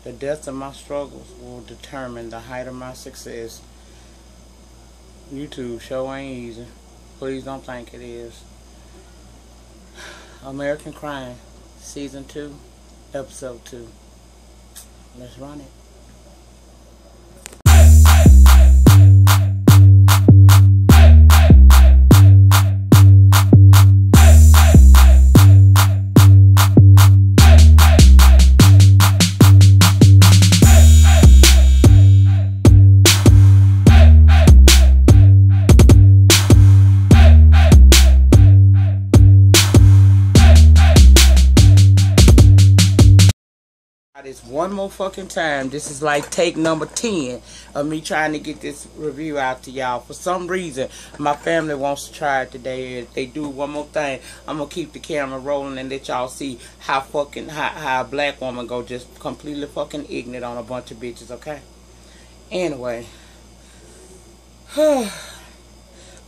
The depth of my struggles will determine the height of my success. YouTube show ain't easy. Please don't think it is. American Crime, Season 2, Episode 2. Let's run it. This one more fucking time. This is like take number 10 of me trying to get this review out to y'all. For some reason, my family wants to try it today. If they do one more thing, I'm gonna keep the camera rolling and let y'all see how fucking how a black woman go just completely fucking ignorant on a bunch of bitches. Okay. Anyway,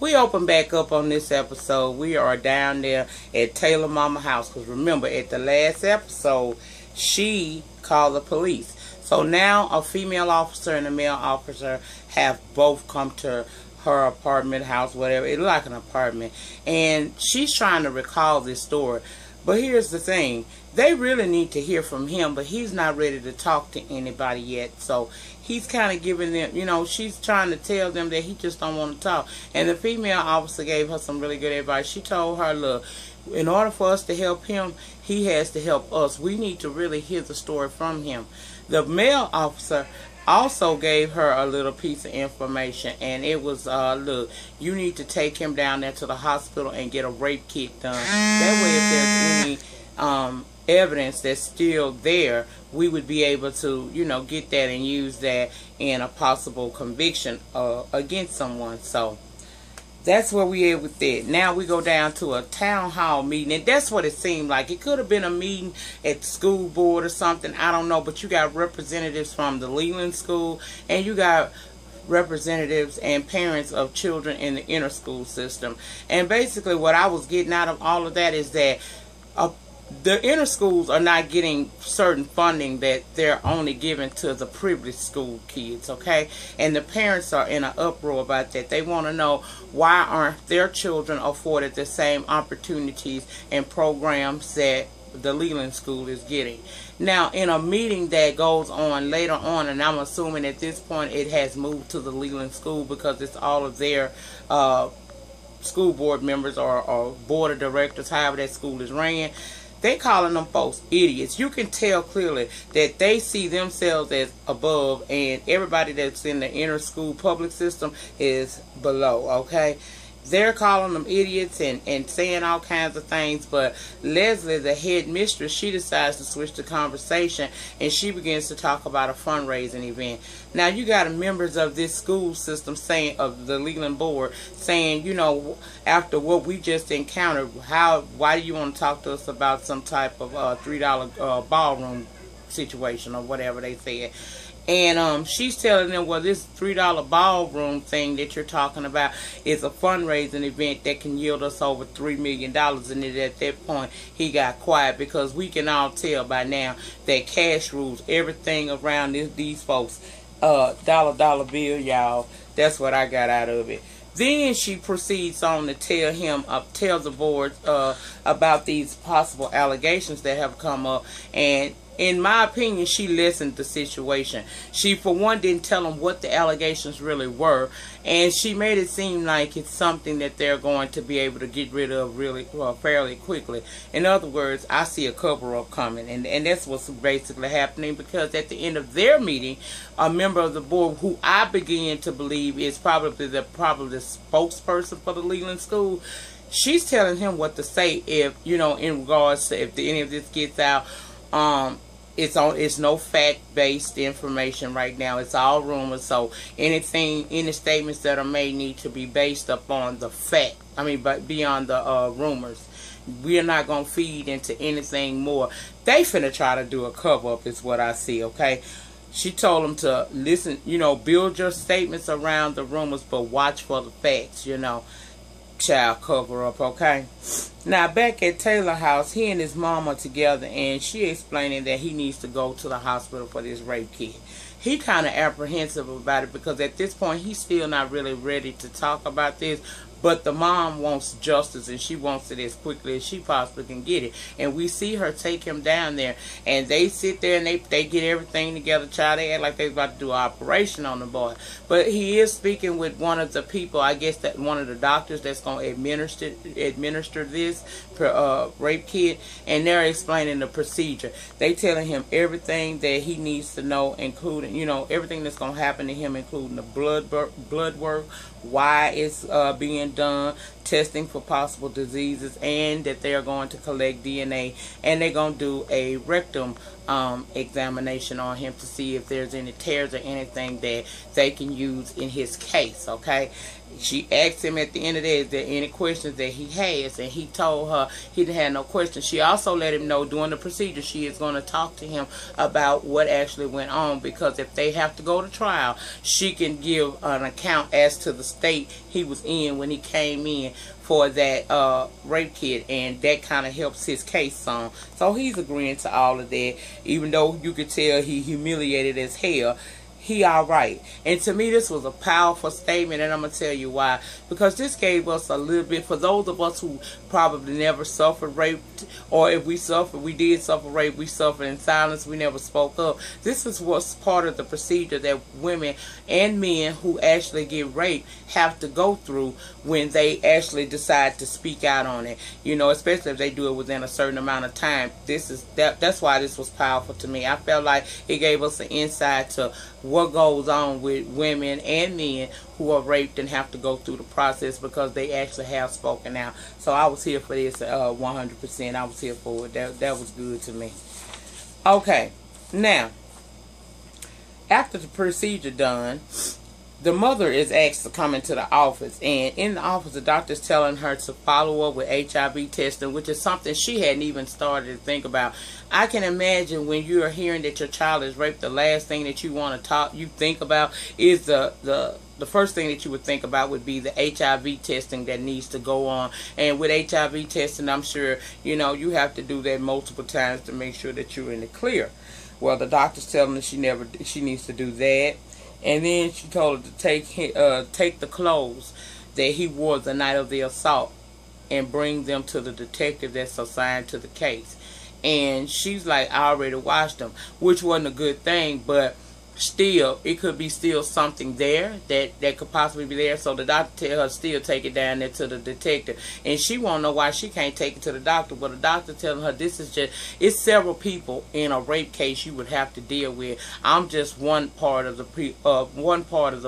we open back up on this episode. We are down there at Taylor Mama house because remember at the last episode she called the police. So now a female officer and a male officer have both come to her apartment, house, whatever. It's like an apartment. And she's trying to recall this story. But here's the thing. They really need to hear from him, but he's not ready to talk to anybody yet. So he's kind of giving them, you know, she's trying to tell them that he just don't want to talk. And the female officer gave her some really good advice. She told her, look, in order for us to help him, he has to help us. We need to really hear the story from him. The male officer also gave her a little piece of information, and it was, look, you need to take him down there to the hospital and get a rape kit done. That way, if there's any evidence that's still there, we would be able to, you know, get that and use that in a possible conviction against someone. So that's where we at with that. Now we go down to a town hall meeting, and that's what it seemed like. It could have been a meeting at the school board or something, I don't know, but you got representatives from the Leland School, and you got representatives and parents of children in the inner school system. And basically what I was getting out of all of that is that the inner schools are not getting certain funding that they're only giving to the privileged school kids, okay? And the parents are in an uproar about that. They want to know why aren't their children afforded the same opportunities and programs that the Leland School is getting. Now, in a meeting that goes on later on, and I'm assuming at this point it has moved to the Leland School because it's all of their school board members or board of directors, however that school is ran. They calling them folks idiots. You can tell clearly that they see themselves as above, and everybody that's in the inner school public system is below, okay? They're calling them idiots and saying all kinds of things, but Leslie, the head mistress, she decides to switch the conversation, and she begins to talk about a fundraising event. Now, you got members of this school system saying, of the Leland board, saying, you know, after what we just encountered, why do you want to talk to us about some type of $3 ballroom situation or whatever they said? And she's telling them, well, this $3 ballroom thing that you're talking about is a fundraising event that can yield us over $3 million. And at that point, he got quiet because we can all tell by now that cash rules everything around these folks. Dollar bill, y'all. That's what I got out of it. Then she proceeds on to tell the board about these possible allegations that have come up. And in my opinion, she listened to the situation. She, for one, didn't tell them what the allegations really were, and she made it seem like it's something that they're going to be able to get rid of really fairly quickly. In other words, I see a cover-up coming, and that's what's basically happening, because at the end of their meeting, a member of the board, who I begin to believe is probably the spokesperson for the Leland School, she's telling him what to say if, you know, in regards to if any of this gets out. It's no fact-based information right now. It's all rumors. So any statements that are made need to be based upon the fact. I mean, but beyond the rumors. We are not gonna feed into anything more. They finna try to do a cover-up, is what I see. Okay. She told them to listen. You know, build your statements around the rumors, but watch for the facts. You know. child cover-up, okay? Now, back at Taylor's house, he and his mom are together, and she explaining that he needs to go to the hospital for this rape kit. He kind of apprehensive about it because at this point, he's still not really ready to talk about this. But the mom wants justice, and she wants it as quickly as she possibly can get it. And we see her take him down there, and they sit there and they get everything together. Child, they act like they're about to do an operation on the boy. But he is speaking with one of the people, I guess that one of the doctors that's going to administer this rape kit, and they're explaining the procedure. They telling him everything that he needs to know, including, you know, everything that's going to happen to him, including the blood work, why it's being done, testing for possible diseases, and that they are going to collect DNA, and they're going to do a rectum examination on him to see if there's any tears or anything that they can use in his case, okay? She asked him at the end of the day, is there any questions that he has, and he told her he didn't have no questions. She also let him know during the procedure she is going to talk to him about what actually went on, because if they have to go to trial, she can give an account as to the state he was in when he came in for that rape kit, and that kind of helps his case some. So he's agreeing to all of that, even though you could tell he humiliated as hell. He alright. And to me, this was a powerful statement, and I'm going to tell you why. Because this gave us a little bit, for those of us who probably never suffered rape, or if we suffered, we did suffer rape, we suffered in silence, we never spoke up. This is what's part of the procedure that women and men who actually get raped have to go through when they actually decide to speak out on it. You know, especially if they do it within a certain amount of time. That's why this was powerful to me. I felt like it gave us an insight to what goes on with women and men who are raped and have to go through the process because they actually have spoken out. So I was here for this 100%. I was here for it. That was good to me. Okay, now, after the procedure done, the mother is asked to come into the office, and in the office the doctor's telling her to follow up with HIV testing, which is something she hadn't even started to think about. I can imagine when you are hearing that your child is raped, the last thing that you want to think about is the first thing that you would think about would be the HIV testing that needs to go on. And with HIV testing, I'm sure, you know, you have to do that multiple times to make sure that you're in the clear. Well, the doctor's telling her she needs to do that. And then she told her to take the clothes that he wore the night of the assault and bring them to the detective that's assigned to the case. And she's like, I already washed them, which wasn't a good thing, but still, it could be still something there that could possibly be there. So the doctor tell her still take it down there to the detective, and she won't know why she can't take it to the doctor. But the doctor telling her this is just, it's several people in a rape case you would have to deal with. I'm just one part of the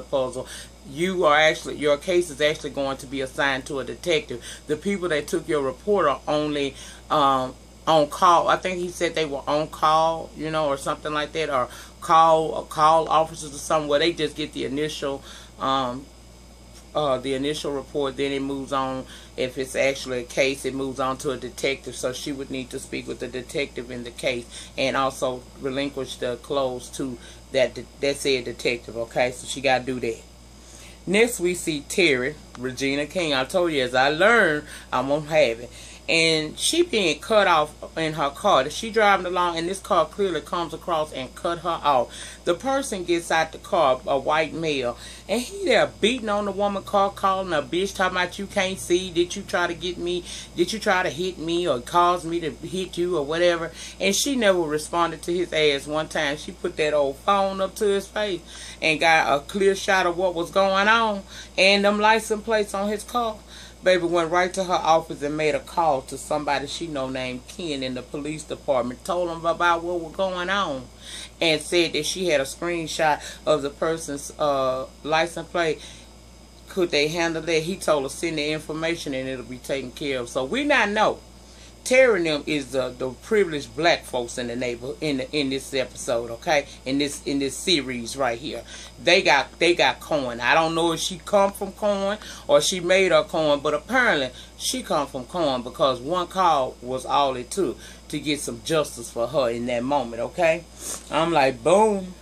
puzzle. You are actually, your case is actually going to be assigned to a detective. The people that took your report are only on call. I think he said they were on call, you know, or something like that, or call officers or something, where they just get the initial report, then it moves on. If it's actually a case, it moves on to a detective. So she would need to speak with the detective in the case, and also relinquish the clothes to that said detective. Okay, so she got to do that. Next, we see Terry, Regina King. I told you, as I learned, I'm going to have it. And she being cut off in her car. She driving along, and this car clearly comes across and cut her off. The person gets out the car, a white male, and he there beating on the woman car, calling her bitch, talking about you can't see, did you try to get me, did you try to hit me or cause me to hit you or whatever. And she never responded to his ass. One time she put that old phone up to his face and got a clear shot of what was going on and them license plates on his car. Baby went right to her office and made a call to somebody she know named Ken in the police department. Told him about what was going on, and said that she had a screenshot of the person's license plate. Could they handle that? He told her send the information and it'll be taken care of. So we not know. Terry and them is the privileged black folks in the neighborhood in this episode, okay? In this series right here. They got coin. I don't know if she come from coin or she made her coin, but apparently she come from coin, because one call was all it took to get some justice for her in that moment, okay? I'm like, boom.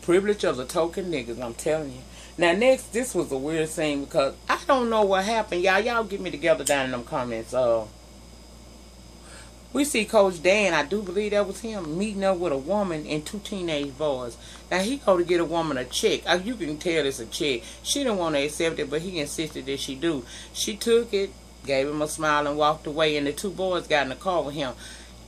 Privilege of the token niggas, I'm telling you. Now, next, this was a weird scene because I don't know what happened. Y'all get me together down in them comments. We see Coach Dan, I do believe that was him, meeting up with a woman and 2 teenage boys. Now, he go to get a woman a check. You can tell it's a check. She didn't want to accept it, but he insisted that she do. She took it, gave him a smile, and walked away, and the 2 boys got in the car with him.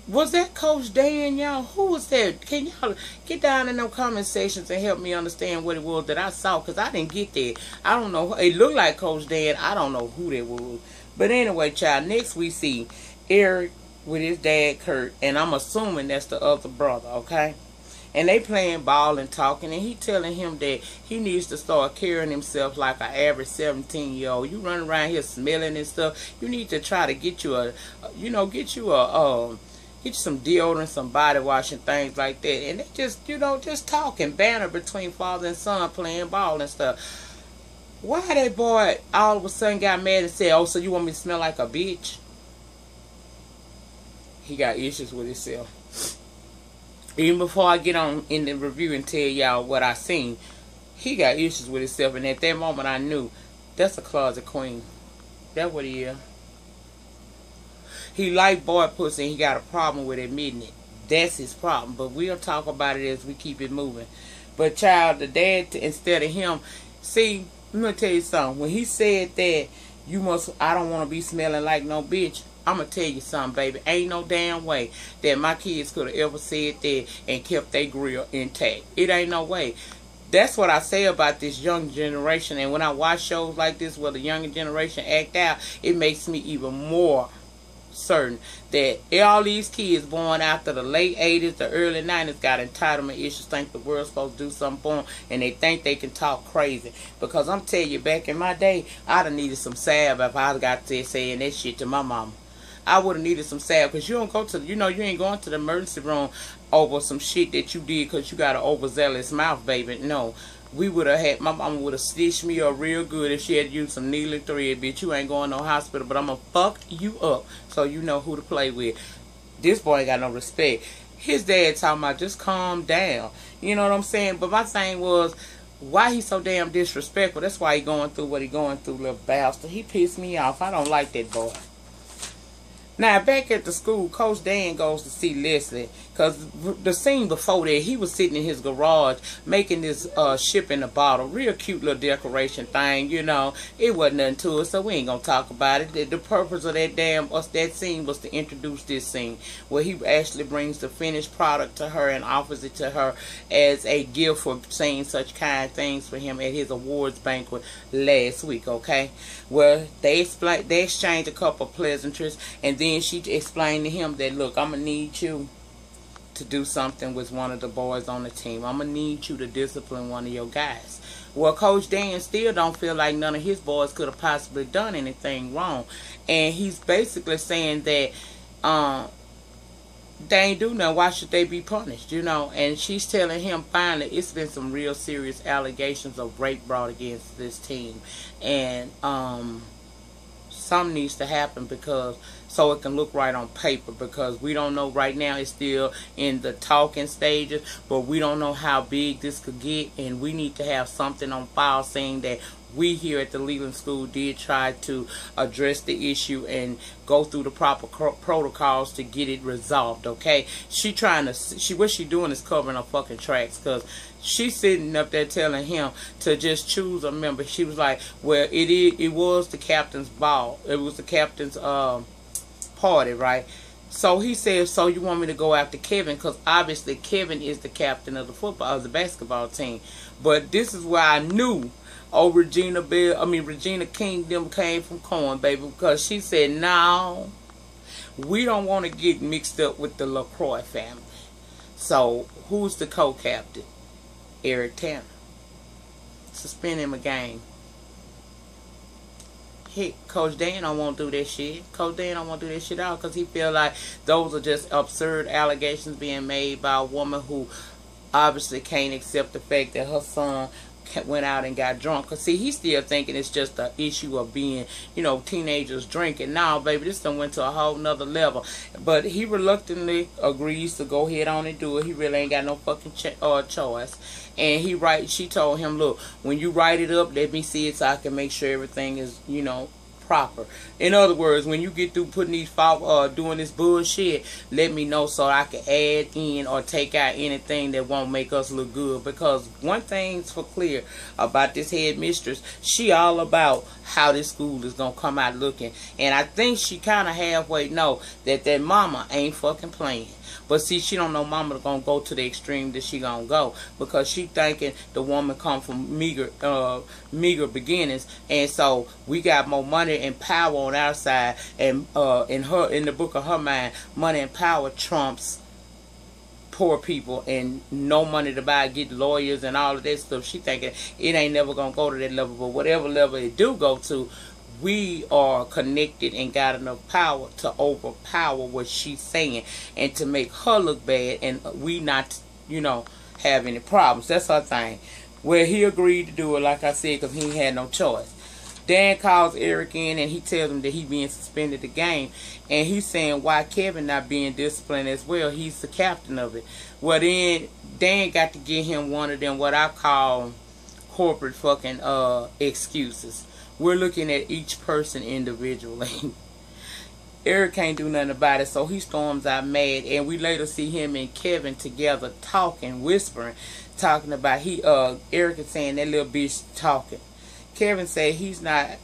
Was that Coach Dan, y'all? Who was that? Can y'all get down in them comment sections and help me understand what it was that I saw? Because I didn't get that. I don't know. It looked like Coach Dan. I don't know who that was. But anyway, child, next we see Eric with his dad, Kurt. And I'm assuming that's the other brother, okay? And they playing ball and talking. And he telling him that he needs to start carrying himself like an average 17-year-old. You running around here smelling and stuff. You need to try to get you get you some deodorant, some body wash, and things like that. And they just, just talking, banter between father and son, playing ball and stuff. Why that boy all of a sudden got mad and said, oh, so you want me to smell like a bitch? He got issues with himself. Even before I get on in the review and tell y'all what I seen, he got issues with himself. And at that moment, I knew that's a closet queen. That's what he is. He like boy pussy and he got a problem with admitting it. That's his problem. But we'll talk about it as we keep it moving. But child, the dad, instead of him, see, let me tell you something. When he said that, I don't want to be smelling like no bitch, I'm going to tell you something, baby. Ain't no damn way that my kids could have ever said that and kept their grill intact. It ain't no way. That's what I say about this young generation. And when I watch shows like this where the younger generation act out, it makes me even more certain that all these kids born after the late 80s, the early 90s got entitlement issues, think the world's supposed to do something for them, and they think they can talk crazy. Because I'm telling you, back in my day, I'd have needed some salve if I got to saying that shit to my mama. I would have needed some salve, because you don't go to, you ain't going to the emergency room over some shit that you did because you got an overzealous mouth, baby. No. We would have had, my mama would have stitched me up real good if she had used some needle and thread. Bitch, you ain't going to no hospital, but I'm going to fuck you up so you know who to play with. This boy ain't got no respect. His dad talking about just calm down. You know what I'm saying? But my thing was, why he so damn disrespectful? That's why he going through what he going through, little bastard. He pissed me off. I don't like that boy. Now, back at the school, Coach Dan goes to see Leslie. Because the scene before that, he was sitting in his garage making this ship in a bottle. Real cute little decoration thing, It wasn't nothing to it, so we ain't going to talk about it. The purpose of that scene was to introduce this scene. Where he actually brings the finished product to her and offers it to her as a gift for saying such kind things for him at his awards banquet last week, okay? Where they exchange a couple of pleasantries, and then she explained to him that, look, I'm going to need you to do something with one of the boys on the team. I'm going to need you to discipline one of your guys. Well, Coach Dan still don't feel like none of his boys could have possibly done anything wrong. And he's basically saying that they ain't do nothing. Why should they be punished, And she's telling him finally it's been some real serious allegations of rape brought against this team. And something needs to happen so it can look right on paper, because we don't know right now. It's still in the talking stages, but we don't know how big this could get, and we need to have something on file saying that we here at the Leland School did try to address the issue and go through the proper protocols to get it resolved, okay? What she doing is covering her fucking tracks, because she's sitting up there telling him to just choose a member. She was like, well, it was the captain's ball. It was the captain's party, right? So he said, so you want me to go after Kevin? Because obviously Kevin is the captain of the basketball team. But this is where I knew Regina King them came from corn, baby, because she said, no, we don't want to get mixed up with the LaCroix family. So who's the co-captain? Eric Tanner. Suspend him a game. Coach Dan don't want to do that shit. Coach Dan don't want to do that shit out because he feel like those are just absurd allegations being made by a woman who obviously can't accept the fact that her son went out and got drunk. Because, see, he's still thinking it's just an issue of being, you know, teenagers drinking. Now, baby, this done went to a whole nother level. But he reluctantly agrees to go ahead on and do it. He really ain't got no fucking choice. And she told him, look, when you write it up, let me see it so I can make sure everything is, you know, proper. In other words, when you get through putting these doing this bullshit, let me know so I can add in or take out anything that won't make us look good. Because one thing's for clear about this head mistress, she all about how this school is gonna come out looking. And I think she kind of halfway know that mama ain't fucking playing. But see, she don't know mama gonna go to the extreme that she gonna go, because she thinking the woman come from meager beginnings, and so we got more money and power on our side, and in the book of her mind, money and power trumps poor people, and no money to get lawyers and all of that stuff. She thinking it ain't never gonna go to that level, but whatever level it do go to, we are connected and got enough power to overpower what she's saying and to make her look bad, and we not, you know, have any problems. That's her thing. Well, he agreed to do it, like I said, because he had no choice. Dan calls Eric in and he tells him that he being suspended the game, and he's saying why Kevin not being disciplined as well. He's the captain of it. Well, then Dan got to give him one of them what I call corporate fucking excuses. We're looking at each person individually. Eric can't do nothing about it, so he storms out mad, and we later see him and Kevin together talking, whispering, talking about Eric is saying that little bitch talking. Kevin said he's not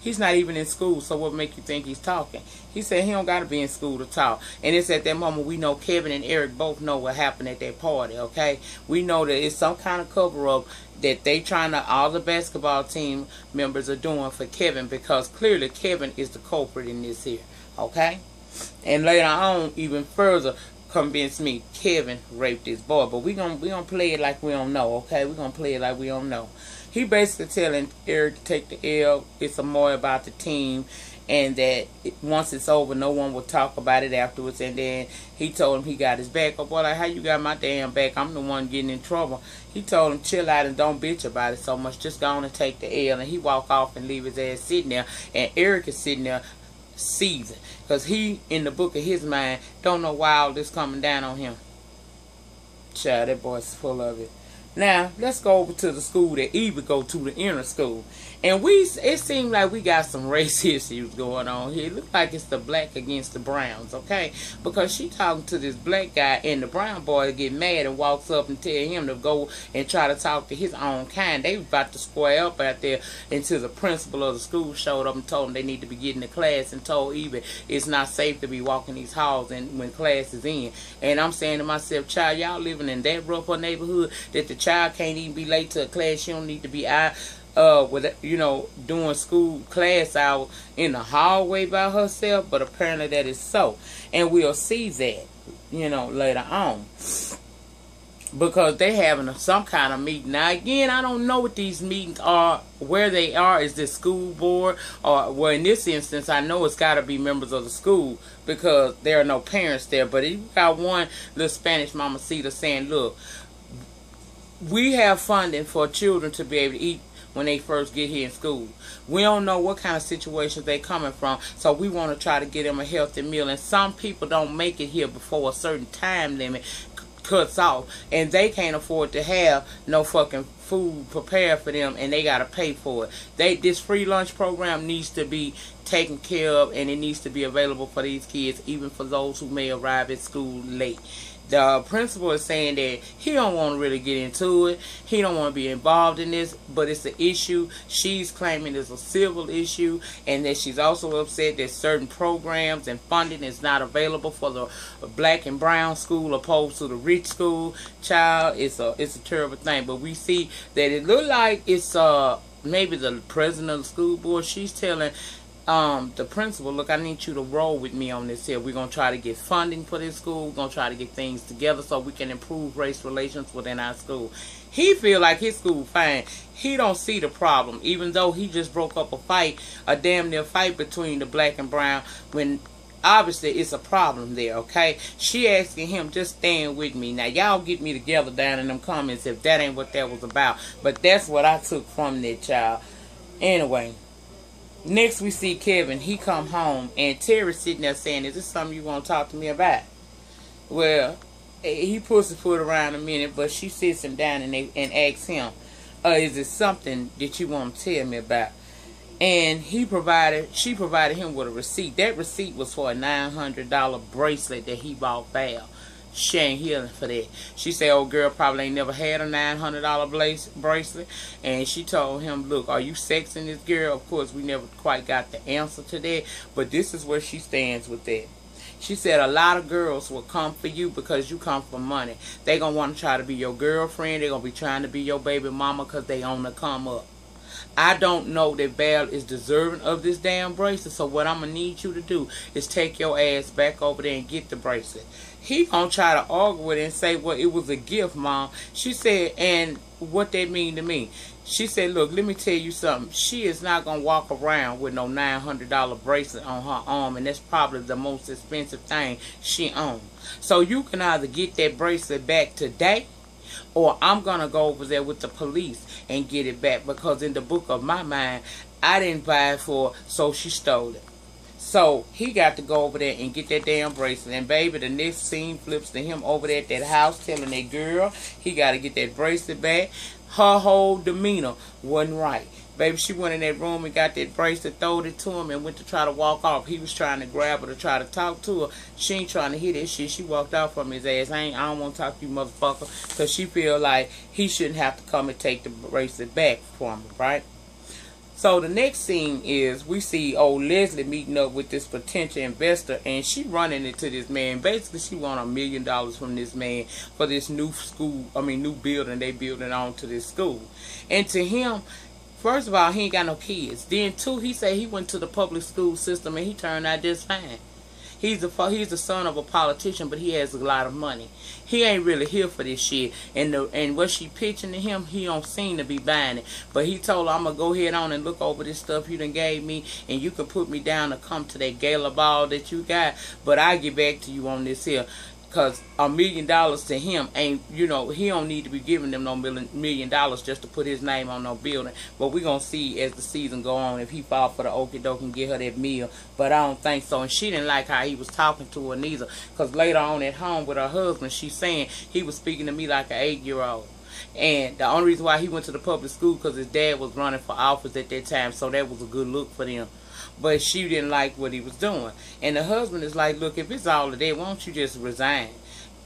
even in school, so what make you think he's talking? He said he don't got to be in school to talk. And it's at that moment we know Kevin and Eric both know what happened at that party, okay? We know that it's some kind of cover-up that they all the basketball team members are doing for Kevin, because clearly Kevin is the culprit in this here, okay? And later on, even further convince me Kevin raped this boy. But we gonna play it like we don't know, okay? We're gonna play it like we don't know. He basically telling Eric to take the L. It's more about the team, and that once it's over, no one will talk about it afterwards. And then he told him he got his back. Oh boy, like, how you got my damn back? I'm the one getting in trouble. He told him chill out and don't bitch about it so much. Just go on and take the L. And he walk off and leave his ass sitting there. And Eric is sitting there seething, because he, in the book of his mind, don't know why all this coming down on him. Child, that boy's full of it. Now, let's go over to the school that Eva go to, the inner school. And it seems like we got some race issues going on here. It looks like it's the black against the browns, okay? Because she talking to this black guy, and the brown boy get mad and walks up and tell him to go and try to talk to his own kind. They was about to square up out there until the principal of the school showed up and told them they need to be getting to class, and told Eva it's not safe to be walking these halls and when class is in. And I'm saying to myself, child, y'all living in that rough a neighborhood that the child can't even be late to a class. She don't need to be out with, you know, doing school class hours in the hallway by herself. But apparently that is so, and we'll see that, you know, later on, because they having some kind of meeting. Now again, I don't know what these meetings are, where they are. Is this school board, or well, in this instance I know it's got to be members of the school, because there are no parents there. But you got one little Spanish mamacita saying, look, we have funding for children to be able to eat when they first get here in school. We don't know what kind of situations they coming from, so we want to try to get them a healthy meal. And some people don't make it here before a certain time limit cuts off, and they can't afford to have no fucking food prepared for them, and they got to pay for it. This free lunch program needs to be taken care of, and it needs to be available for these kids, even for those who may arrive at school late. The principal is saying that he don't want to really get into it. He don't want to be involved in this, but it's an issue. She's claiming it's a civil issue, and that she's also upset that certain programs and funding is not available for the black and brown school opposed to the rich school. Child, it's a terrible thing. But we see that it look like it's maybe the president of the school board. She's telling the principal, look, I need you to roll with me on this here. We're going to try to get funding for this school. We're going to try to get things together so we can improve race relations within our school. He feel like his school fine. He don't see the problem, even though he just broke up a damn near fight between the black and brown, when obviously it's a problem there, okay? She asking him, just stand with me. Now, y'all get me together down in them comments if that ain't what that was about. But that's what I took from that, child. Anyway, next we see Kevin. He come home, and Terry's sitting there saying, is this something you want to talk to me about? Well, he puts his foot around a minute, but she sits him down and asks him, is it something that you want to tell me about? And she provided him with a receipt. That receipt was for a $900 bracelet that he bought Val. She ain't healing for that. She said, old girl probably ain't never had a $900 bracelet. And she told him, look, are you sexing this girl? Of course, we never quite got the answer to that. But this is where she stands with that. She said a lot of girls will come for you because you come for money. They going to want to try to be your girlfriend. They're going to be trying to be your baby mama because they on the come up. I don't know that Val is deserving of this damn bracelet. So what I'm going to need you to do is take your ass back over there and get the bracelet. He going to try to argue with it and say, well, it was a gift, Mom. She said, and what that mean to me? She said, look, let me tell you something. She is not going to walk around with no $900 bracelet on her arm, and that's probably the most expensive thing she owns. So you can either get that bracelet back today, or I'm going to go over there with the police and get it back, because in the book of my mind, I didn't buy it for her, so she stole it. So he got to go over there and get that damn bracelet. And baby, the next scene flips to him over there at that house telling that girl he got to get that bracelet back. Her whole demeanor wasn't right. Baby, she went in that room and got that bracelet, throwed it to him, and went to try to walk off. He was trying to grab her to try to talk to her. She ain't trying to hear that shit. She walked off from his ass. I don't want to talk to you, motherfucker, because she feel like he shouldn't have to come and take the bracelet back from her, right? So the next scene is we see old Leslie meeting up with this potential investor, and she running into this man. Basically, she want $1 million from this man for this new new building they building on to this school. And to him, first of all, he ain't got no kids. Then two, he said he went to the public school system and he turned out just fine. He's the son of a politician, but he has a lot of money. He ain't really here for this shit. And what she pitching to him, he don't seem to be buying it. But he told her, I'm going to go ahead on and look over this stuff you done gave me, and you can put me down to come to that gala ball that you got, but I'll get back to you on this here. Because $1 million to him ain't, he don't need to be giving them no $1 million just to put his name on no building. But we're going to see as the season go on if he fall for the okie doke and get her that meal. But I don't think so. And she didn't like how he was talking to her neither. Because later on at home with her husband, she's saying he was speaking to me like an 8-year-old. And the only reason why he went to the public school because his dad was running for office at that time. So that was a good look for them. But she didn't like what he was doing. And the husband is like, look, if it's all of that, why don't you just resign?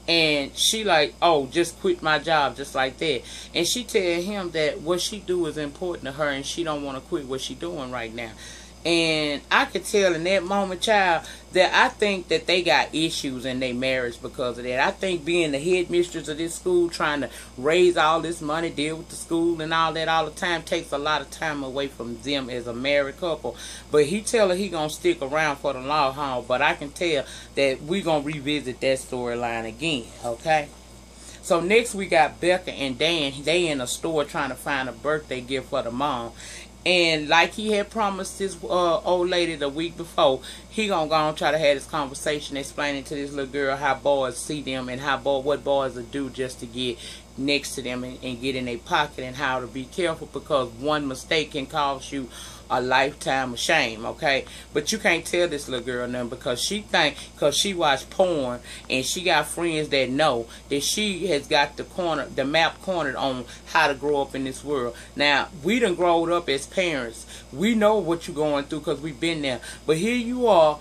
And she like, oh, just quit my job just like that. And she tell him that what she do is important to her, and she don't want to quit what she doing right now. And I could tell in that moment, child, that I think that they got issues in their marriage because of that. I think being the headmistress of this school, trying to raise all this money, deal with the school and all that all the time, takes a lot of time away from them as a married couple. But he tell her he gonna stick around for the long haul. But I can tell that we gonna revisit that storyline again, okay? So next we got Becca and Dan. They in a store trying to find a birthday gift for the mom. And like he had promised this old lady the week before, he gonna go and try to have this conversation explaining to this little girl how boys see them and what boys will do just to get next to them and get in their pocket, and how to be careful because one mistake can cost you a lifetime of shame, okay? But you can't tell this little girl nothing because she watched porn and she got friends that know that she has got the map cornered on how to grow up in this world. Now, we done growed up as parents. We know what you're going through because we've been there. But here you are,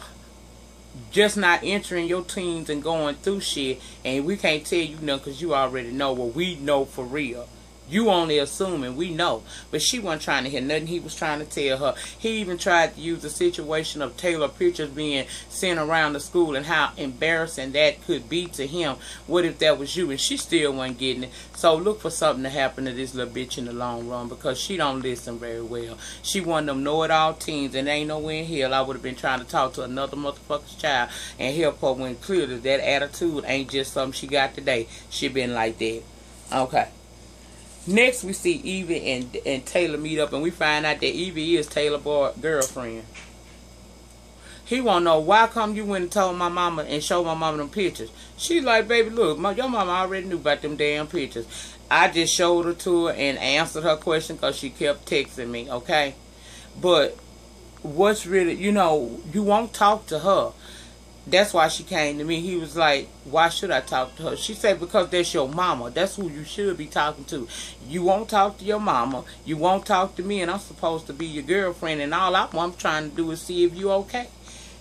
just not entering your teens and going through shit, and we can't tell you nothing because you already know what we know for real. You only assuming, we know. But she wasn't trying to hear nothing he was trying to tell her. He even tried to use the situation of Taylor pictures being sent around the school and how embarrassing that could be to him. What if that was you? And she still wasn't getting it. So look for something to happen to this little bitch in the long run because she don't listen very well. She one of them know-it-all teens, and ain't nowhere in hell I would have been trying to talk to another motherfucker's child and help her when clearly that attitude ain't just something she got today. She been like that. Okay. Next, we see Evie and Taylor meet up, and we find out that Evie is Taylor's girlfriend. He want to know, why come you went and told my mama and showed my mama them pictures? She like, baby, look, your mama already knew about them damn pictures. I just showed her to her and answered her question because she kept texting me, okay? But what's really, you won't talk to her. That's why she came to me. He was like, why should I talk to her? She said, because that's your mama. That's who you should be talking to. You won't talk to your mama. You won't talk to me, and I'm supposed to be your girlfriend, and all I'm trying to do is see if you okay.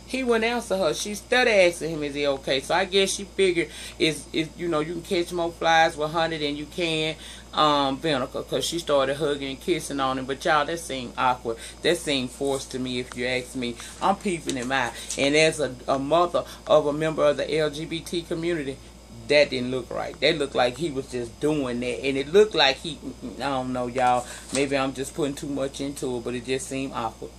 He wouldn't answer her. She started asking him, is he okay? So I guess she figured, you can catch more flies with honey than you can vinegar, because she started hugging and kissing on him. But y'all, that seemed awkward. That seemed forced to me, if you ask me. I'm peeping him out. And as a mother of a member of the LGBT community, that didn't look right. That looked like he was just doing that. And it looked like I don't know, y'all. Maybe I'm just putting too much into it, but it just seemed awkward.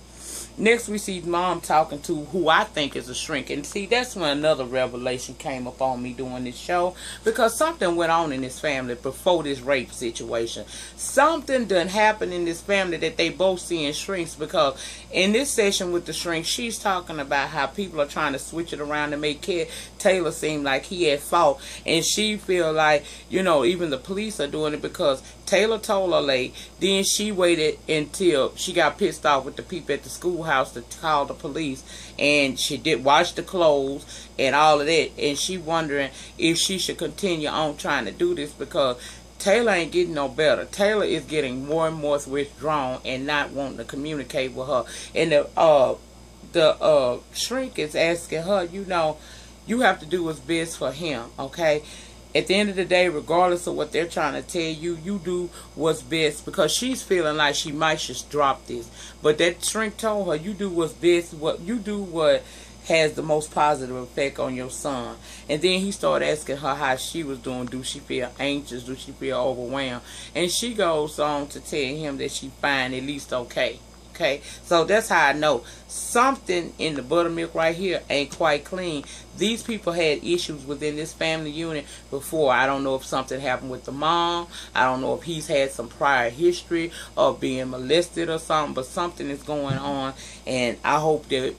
Next, we see mom talking to who I think is a shrink. And see, that's when another revelation came up on me doing this show. Because something went on in this family before this rape situation. Something done happened in this family that they both seeing shrinks. Because in this session with the shrink, she's talking about how people are trying to switch it around to make Taylor seem like he at fault. And she feel like, even the police are doing it because Taylor told her late. Then she waited until she got pissed off with the people at the schoolhouse to call the police, and she did wash the clothes and all of that, and she wondering if she should continue on trying to do this because Taylor ain't getting no better. Taylor is getting more and more withdrawn and not wanting to communicate with her. And the shrink is asking her, you have to do what's best for him, okay? At the end of the day, regardless of what they're trying to tell you, you do what's best, because she's feeling like she might just drop this. But that shrink told her, you do what's best, you do what has the most positive effect on your son. And then he started asking her how she was doing. Do she feel anxious? Do she feel overwhelmed? And she goes on to tell him that she fine, at least okay. Okay, so that's how I know something in the buttermilk right here ain't quite clean. These people had issues within this family unit before. I don't know if something happened with the mom. I don't know if he's had some prior history of being molested or something, but something is going on, and I hope that,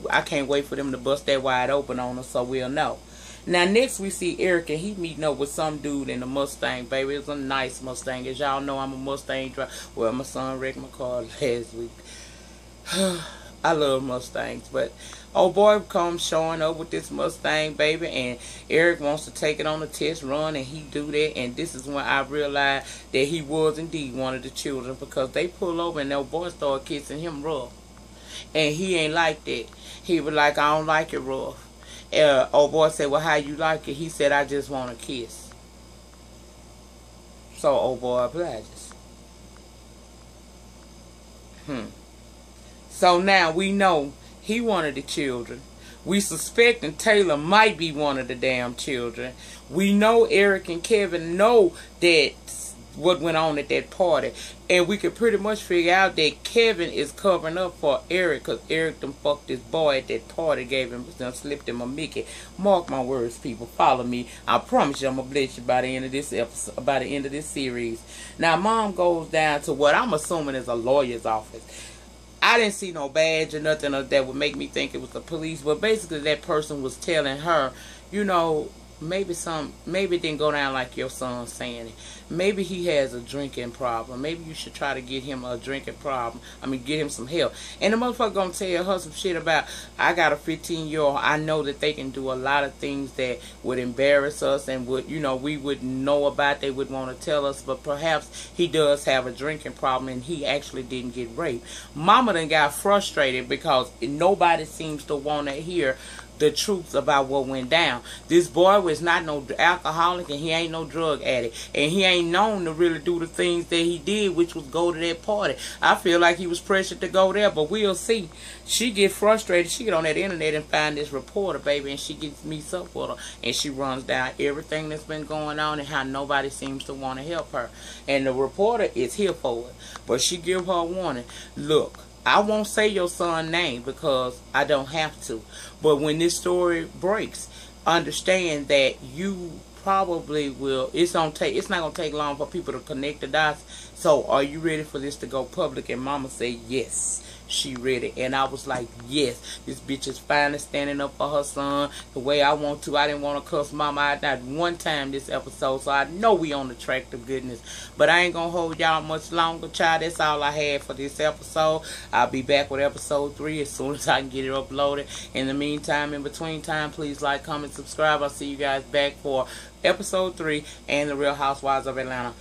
I can't wait for them to bust that wide open on us so we'll know. Now, next we see Eric, and he meeting up with some dude in a Mustang, baby. It's a nice Mustang. As y'all know, I'm a Mustang driver. Well, my son wrecked my car last week. I love Mustangs, but old boy comes showing up with this Mustang, baby, and Eric wants to take it on a test run, and he do that, and this is when I realized that he was indeed one of the children, because they pull over and old boy started kissing him rough, and he ain't like that. He was like, I don't like it rough. Old boy said, well, how you like it? He said, I just want a kiss. So old boy obliges. So now we know he one of the children. We suspecting Taylor might be one of the damn children. We know Eric and Kevin know that what went on at that party. And we could pretty much figure out that Kevin is covering up for Eric, because Eric done fucked this boy at that party, slipped him a Mickey. Mark my words, people. Follow me. I promise you I'm going to bless you by the end of this episode, by the end of this series. Now, mom goes down to what I'm assuming is a lawyer's office. I didn't see no badge or nothing that would make me think it was the police, but basically that person was telling her, maybe it didn't go down like your son's saying it. Maybe he has a drinking problem. Maybe you should try to get him a drinking problem. get him some help. And the motherfucker gonna tell her some shit about, I got a 15-year-old. I know that they can do a lot of things that would embarrass us and would, we wouldn't know about. They would want to tell us, but perhaps he does have a drinking problem and he actually didn't get raped. Mama done got frustrated because nobody seems to want to hear the truth about what went down. This boy was not no alcoholic, and he ain't no drug addict, and he ain't known to really do the things that he did, which was go to that party. I feel like he was pressured to go there, but we'll see. She get frustrated. She get on that internet and find this reporter, baby, and she meets up with her, and she runs down everything that's been going on and how nobody seems to want to help her. And the reporter is here for it, but she give her a warning. Look, I won't say your son's name because I don't have to. But when this story breaks, understand that you probably will. It's not gonna take long for people to connect the dots. So are you ready for this to go public? And mama say yes. she read it. And I was like, yes, this bitch is finally standing up for her son the way I want to. I didn't want to cuss mama out not one time this episode, so I know we on the track to goodness. But I ain't gonna hold y'all much longer, child. That's all I had for this episode. I'll be back with episode 3 as soon as I can get it uploaded. In the meantime, in between time, please like, comment, subscribe. I'll see you guys back for episode 3 and the Real Housewives of Atlanta.